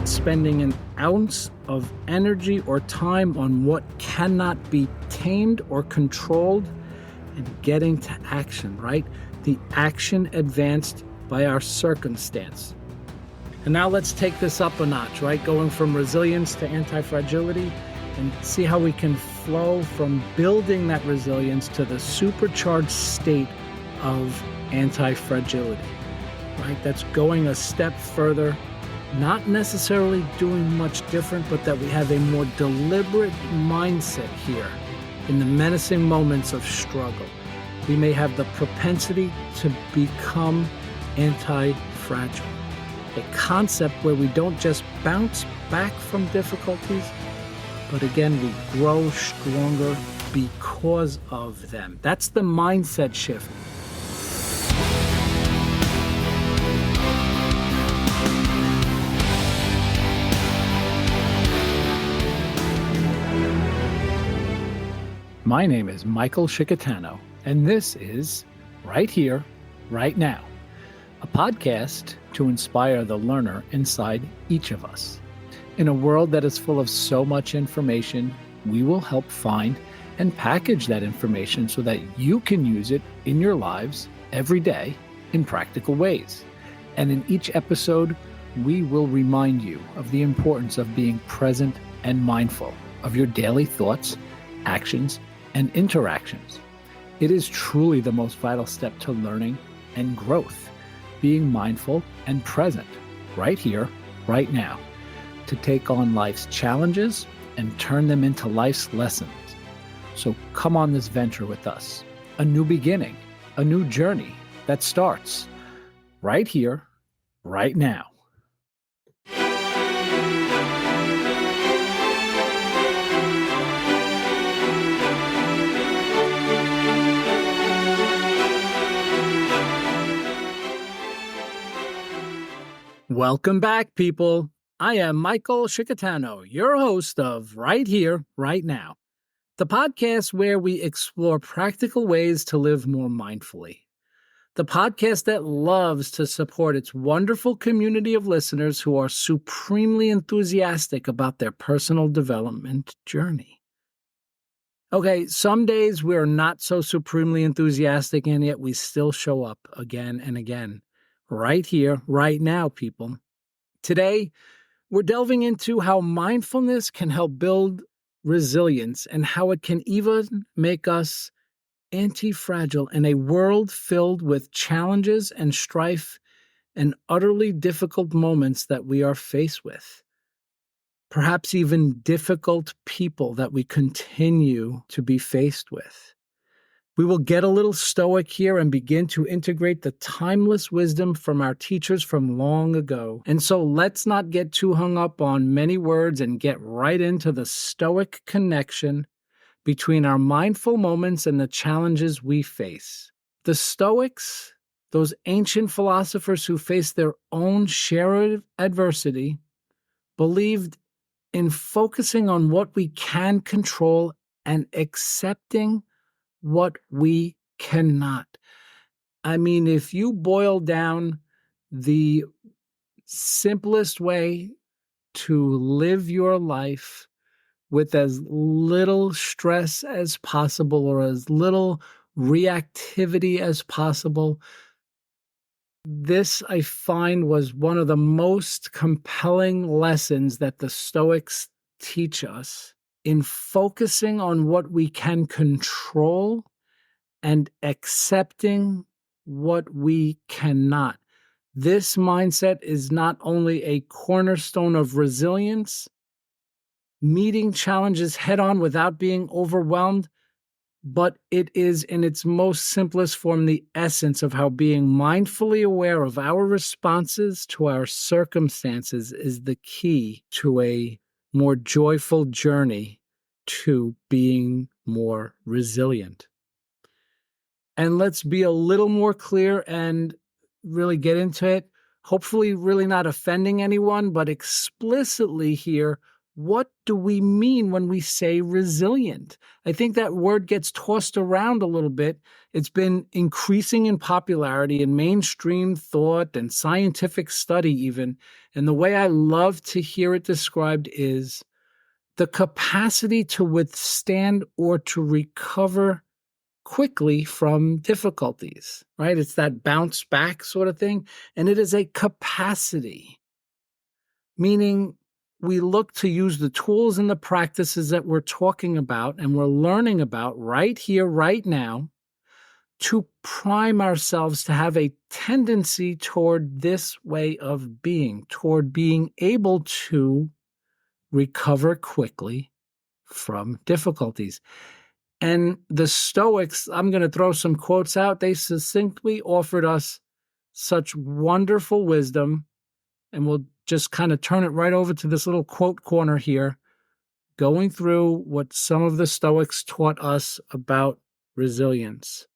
not spending an ounce of energy or time on what cannot be tamed or controlled and getting to action, right? The action advanced by our circumstance. And now let's take this up a notch, right? Going from resilience to antifragility, and see how we can flow from building that resilience to the supercharged state of antifragility, right? That's going a step further, not necessarily doing much different, but that we have a more deliberate mindset here in the menacing moments of struggle. We may have the propensity to become anti-fragile, a concept where we don't just bounce back from difficulties, but again, we grow stronger because of them. That's the mindset shift. My name is Michael Scicchitano, and this is Right Here, Right Now, a podcast to inspire the learner inside each of us. In a world that is full of so much information, we will help find and package that information so that you can use it in your lives every day in practical ways. And in each episode, we will remind you of the importance of being present and mindful of your daily thoughts, actions, and interactions. It is truly the most vital step to learning and growth, being mindful and present right here, right now, to take on life's challenges and turn them into life's lessons. So come on this venture with us, a new beginning, a new journey that starts right here, right now. Welcome back, people. I am Michael Scicchitano, your host of Right Here, Right Now, the podcast where we explore practical ways to live more mindfully. The podcast that loves to support its wonderful community of listeners who are supremely enthusiastic about their personal development journey. Okay, some days we're not so supremely enthusiastic, and yet we still show up again and again. Right here, right now, people. Today, we're delving into how mindfulness can help build resilience and how it can even make us anti-fragile in a world filled with challenges and strife and utterly difficult moments that we are faced with. Perhaps even difficult people that we continue to be faced with. We will get a little stoic here and begin to integrate the timeless wisdom from our teachers from long ago. And so let's not get too hung up on many words and get right into the Stoic connection between our mindful moments and the challenges we face. The Stoics, those ancient philosophers who faced their own share of adversity, believed in focusing on what we can control and accepting what we cannot. I mean, if you boil down the simplest way to live your life with as little stress as possible or as little reactivity as possible, this, I find, was one of the most compelling lessons that the Stoics teach us in focusing on what we can control and accepting what we cannot. This mindset is not only a cornerstone of resilience, meeting challenges head on without being overwhelmed, but it is in its most simplest form the essence of how being mindfully aware of our responses to our circumstances is the key to a more joyful journey to being more resilient. And let's be a little more clear and really get into it. Hopefully really not offending anyone, but explicitly here, what do we mean when we say resilient? I think that word gets tossed around a little bit. It's been increasing in popularity in mainstream thought and scientific study, even. And the way I love to hear it described is the capacity to withstand or to recover quickly from difficulties, right? It's that bounce back sort of thing. And it is a capacity, meaning we look to use the tools and the practices that we're talking about and we're learning about right here, right now, to prime ourselves to have a tendency toward this way of being, toward being able to recover quickly from difficulties. And the Stoics, I'm going to throw some quotes out, they succinctly offered us such wonderful wisdom. And we'll just kind of turn it right over to this little quote corner here, going through what some of the Stoics taught us about resilience.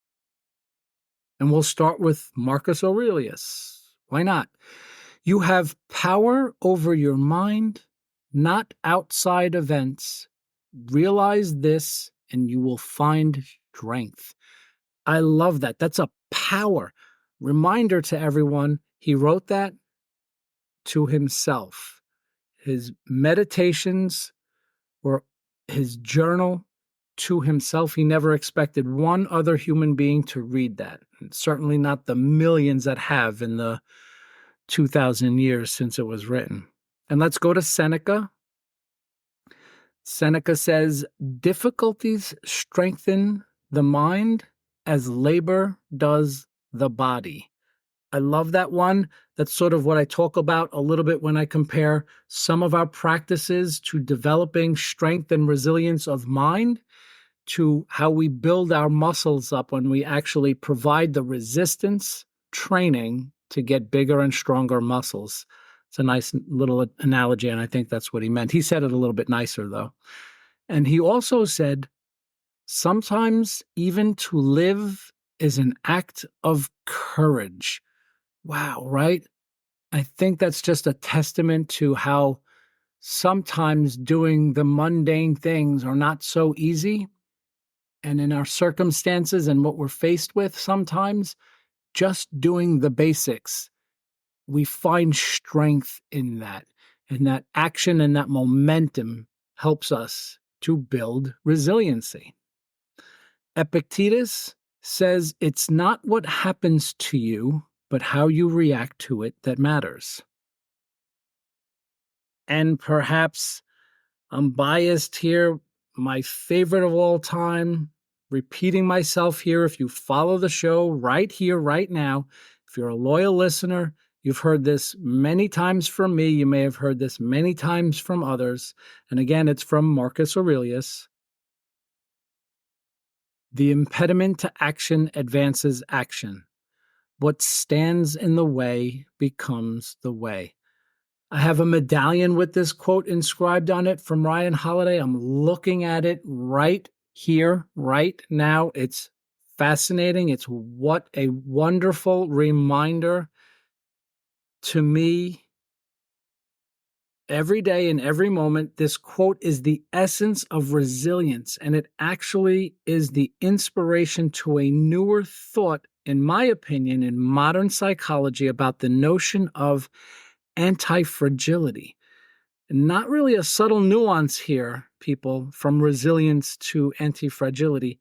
And we'll start with Marcus Aurelius. Why not? You have power over your mind, not outside events. Realize this, and you will find strength. I love that. That's a power reminder to everyone. He wrote that to himself. His meditations were his journal to himself. He never expected one other human being to read that. And certainly not the millions that have in the 2,000 years since it was written. And let's go to Seneca. Seneca says, difficulties strengthen the mind as labor does the body. I love that one. That's sort of what I talk about a little bit when I compare some of our practices to developing strength and resilience of mind to how we build our muscles up when we actually provide the resistance training to get bigger and stronger muscles. It's a nice little analogy, and I think that's what he meant. He said it a little bit nicer, though. And he also said, sometimes even to live is an act of courage. Wow, right? I think that's just a testament to how sometimes doing the mundane things are not so easy. And in our circumstances and what we're faced with sometimes, just doing the basics, we find strength in that. And that action and that momentum helps us to build resiliency. Epictetus says it's not what happens to you, but how you react to it that matters. And perhaps I'm biased here, my favorite of all time, repeating myself here. If you follow the show right here, right now, if you're a loyal listener, you've heard this many times from me. You may have heard this many times from others. And again, it's from Marcus Aurelius. The impediment to action advances action. What stands in the way becomes the way. I have a medallion with this quote inscribed on it from Ryan Holiday. I'm looking at it right here, right now. It's fascinating. It's what a wonderful reminder to me every day and every moment. This quote is the essence of resilience, and it actually is the inspiration to a newer thought, in my opinion, in modern psychology about the notion of antifragility. Not really a subtle nuance here, people, from resilience to antifragility.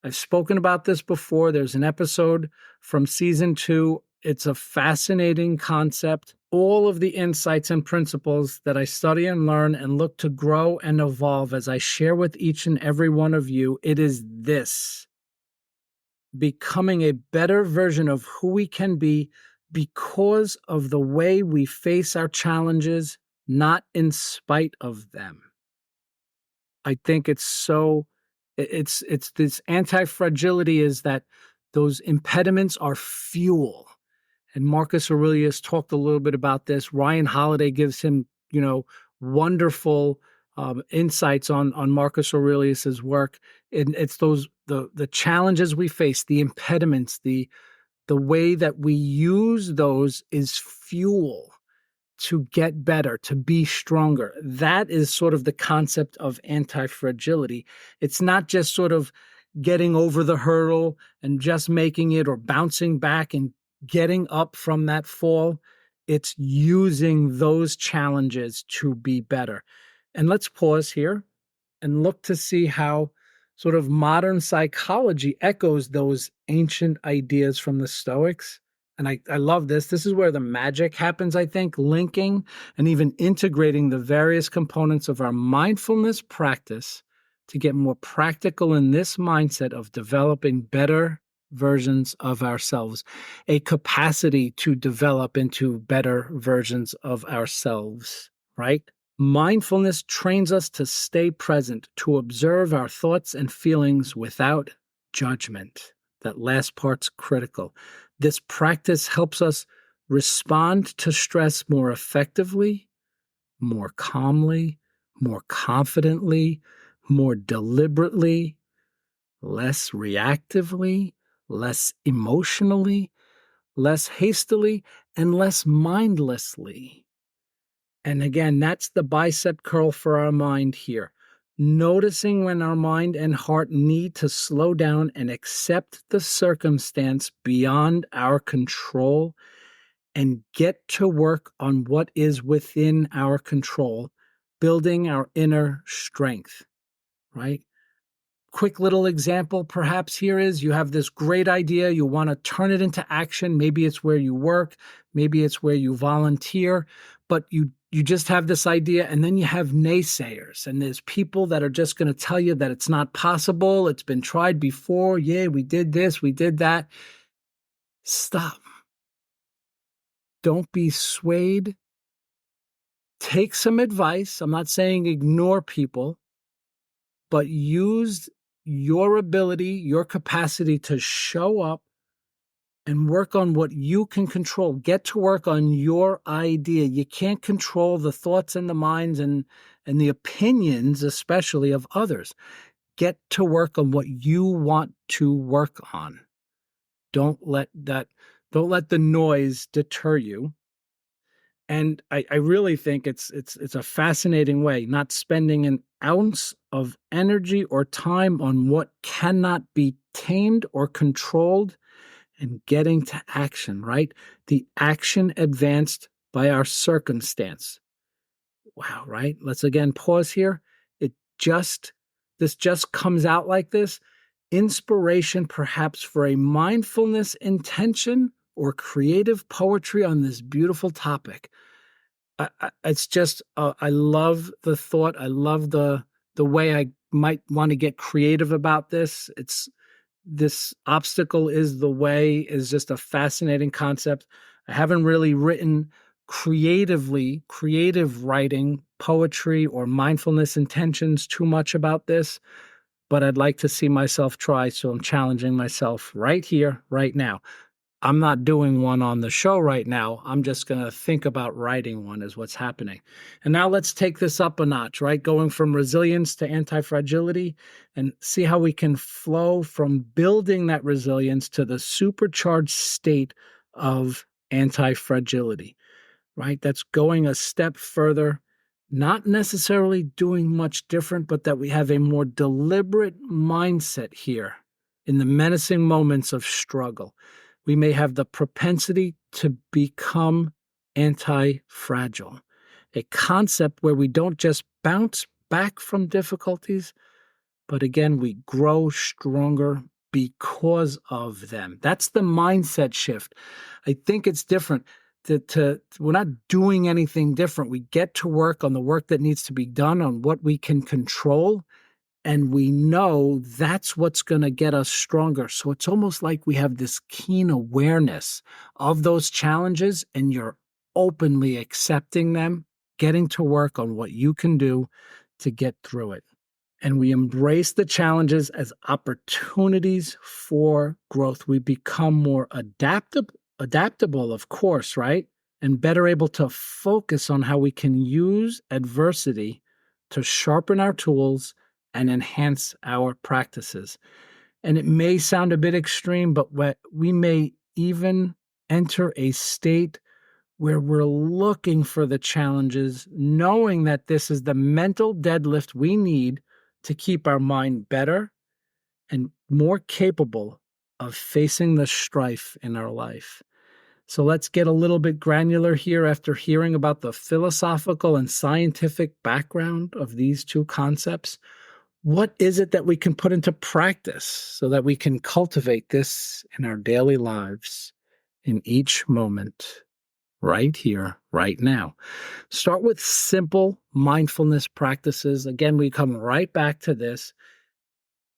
I've spoken about this before. There's an episode from season 2. It's a fascinating concept. All of the insights and principles that I study and learn and look to grow and evolve as I share with each and every one of you, it is this: becoming a better version of who we can be because of the way we face our challenges, not in spite of them. I think it's this anti-fragility is that those impediments are fuel. And Marcus Aurelius talked a little bit about this. Ryan Holiday gives him, wonderful insights on Marcus Aurelius's work. And it's those the challenges we face, the impediments, the way that we use those is fuel to get better, to be stronger. That is sort of the concept of anti-fragility. It's not just sort of getting over the hurdle and just making it or bouncing back and getting up from that fall. It's using those challenges to be better. And let's pause here and look to see how sort of modern psychology echoes those ancient ideas from the Stoics. And I love this. This is where the magic happens, I think, linking and even integrating the various components of our mindfulness practice to get more practical in this mindset of developing better versions of ourselves, a capacity to develop into better versions of ourselves, right? Mindfulness trains us to stay present, to observe our thoughts and feelings without judgment. That last part's critical. This practice helps us respond to stress more effectively, more calmly, more confidently, more deliberately, less reactively, less emotionally, less hastily, and less mindlessly. And again, that's the bicep curl for our mind here. Noticing when our mind and heart need to slow down and accept the circumstance beyond our control and get to work on what is within our control, building our inner strength, right? Quick little example perhaps here is you have this great idea, you want to turn it into action. Maybe it's where you work, maybe it's where you volunteer, but you just have this idea and then you have naysayers and there's people that are just going to tell you that it's not possible, it's been tried before, yeah, we did this, we did that. Stop. Don't be swayed. Take some advice. I'm not saying ignore people, but use your ability, your capacity to show up and work on what you can control. Get to work on your idea. You can't control the thoughts and the minds and the opinions, especially of others. Get to work on what you want to work on. Don't let the noise deter you. And I really think it's a fascinating way, not spending an ounce of energy or time on what cannot be tamed or controlled and getting to action, right? The action advanced by our circumstance. Wow, right? Let's again pause here. This just comes out like this. Inspiration perhaps for a mindfulness intention or creative poetry on this beautiful topic. It's just I love the thought. I love the way I might want to get creative about this. It's this obstacle is the way is just a fascinating concept. I haven't really written creative writing, poetry, or mindfulness intentions too much about this, but I'd like to see myself try. So I'm challenging myself right here, right now. I'm not doing one on the show right now. I'm just going to think about writing one is what's happening. And now let's take this up a notch, right? Going from resilience to anti-fragility and see how we can flow from building that resilience to the supercharged state of anti-fragility, right? That's going a step further, not necessarily doing much different, but that we have a more deliberate mindset here in the menacing moments of struggle. We may have the propensity to become anti-fragile, a concept where we don't just bounce back from difficulties, but again, we grow stronger because of them. That's the mindset shift. I think it's different. We're not doing anything different. We get to work on the work that needs to be done, on what we can control, and we know that's what's going to get us stronger. So it's almost like we have this keen awareness of those challenges and you're openly accepting them, getting to work on what you can do to get through it. And we embrace the challenges as opportunities for growth. We become more adaptable, of course, right? And better able to focus on how we can use adversity to sharpen our tools and enhance our practices. And it may sound a bit extreme, but we may even enter a state where we're looking for the challenges, knowing that this is the mental deadlift we need to keep our mind better and more capable of facing the strife in our life. So let's get a little bit granular here after hearing about the philosophical and scientific background of these two concepts. What is it that we can put into practice so that we can cultivate this in our daily lives in each moment, right here, right now? Start with simple mindfulness practices. Again, we come right back to this.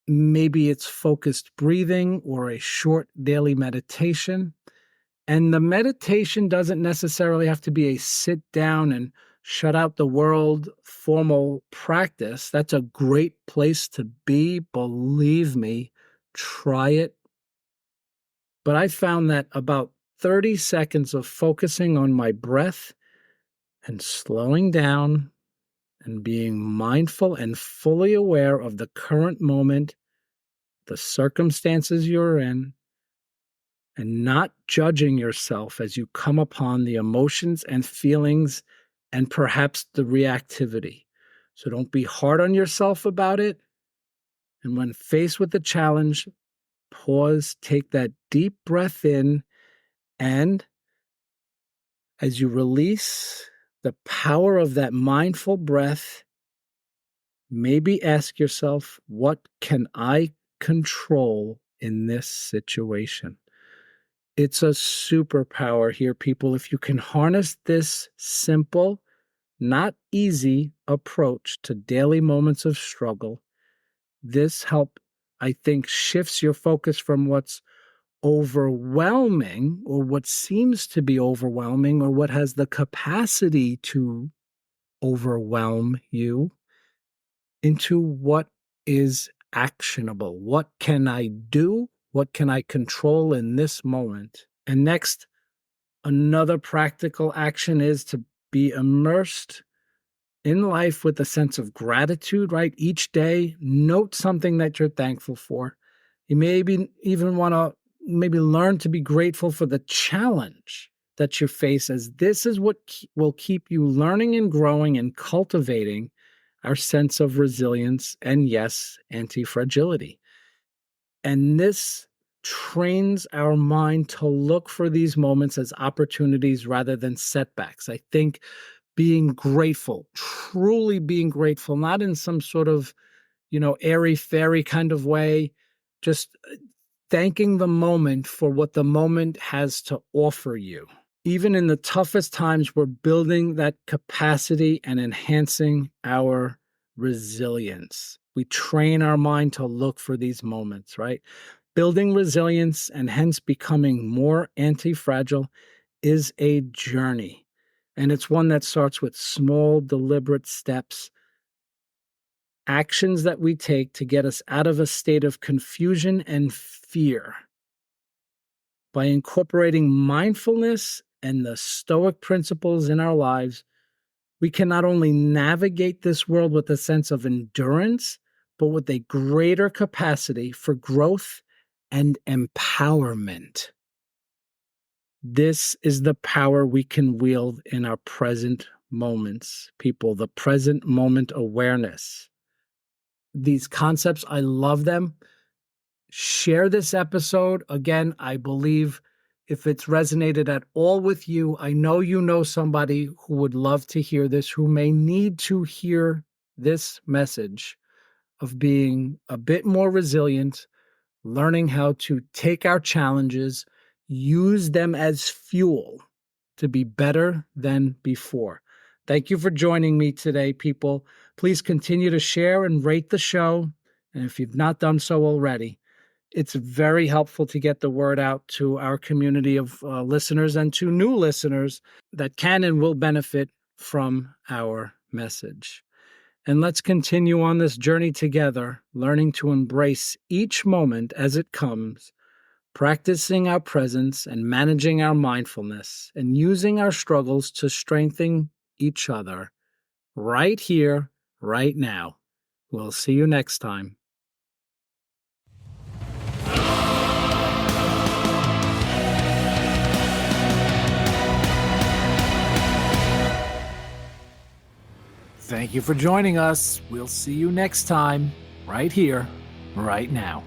Maybe it's focused breathing or a short daily meditation. And the meditation doesn't necessarily have to be a sit down and shut out the world formal practice. That's a great place to be. Believe me, try it. But I found that about 30 seconds of focusing on my breath and slowing down and being mindful and fully aware of the current moment, the circumstances you're in, and not judging yourself as you come upon the emotions and feelings and perhaps the reactivity. So don't be hard on yourself about it. And when faced with the challenge, pause, take that deep breath in, and as you release the power of that mindful breath, maybe ask yourself, what can I control in this situation? It's a superpower here, people. If you can harness this simple, not easy approach to daily moments of struggle, this help, I think, shifts your focus from what's overwhelming or what seems to be overwhelming or what has the capacity to overwhelm you into what is actionable. What can I do? What can I control in this moment? And next, another practical action is to be immersed in life with a sense of gratitude, right? Each day, note something that you're thankful for. You maybe even want to maybe learn to be grateful for the challenge that you face, as this is what will keep you learning and growing and cultivating our sense of resilience and, yes, antifragility. And this trains our mind to look for these moments as opportunities rather than setbacks. I think being grateful, truly being grateful, not in some sort of, airy-fairy kind of way, just thanking the moment for what the moment has to offer you. Even in the toughest times, we're building that capacity and enhancing our resilience. We train our mind to look for these moments, right? Building resilience and hence becoming more anti-fragile is a journey. And it's one that starts with small, deliberate steps, actions that we take to get us out of a state of confusion and fear. By incorporating mindfulness and the Stoic principles in our lives, we can not only navigate this world with a sense of endurance, but with a greater capacity for growth and empowerment. This is the power we can wield in our present moments, people, the present moment awareness. These concepts, I love them. Share this episode. Again, I believe if it's resonated at all with you, I know you know somebody who would love to hear this, who may need to hear this message of being a bit more resilient, learning how to take our challenges, use them as fuel to be better than before. Thank you for joining me today, people. Please continue to share and rate the show. And if you've not done so already, it's very helpful to get the word out to our community of listeners and to new listeners that can and will benefit from our message. And let's continue on this journey together, learning to embrace each moment as it comes, practicing our presence and managing our mindfulness, and using our struggles to strengthen each other right here, right now. We'll see you next time. Thank you for joining us. We'll see you next time, right here, right now.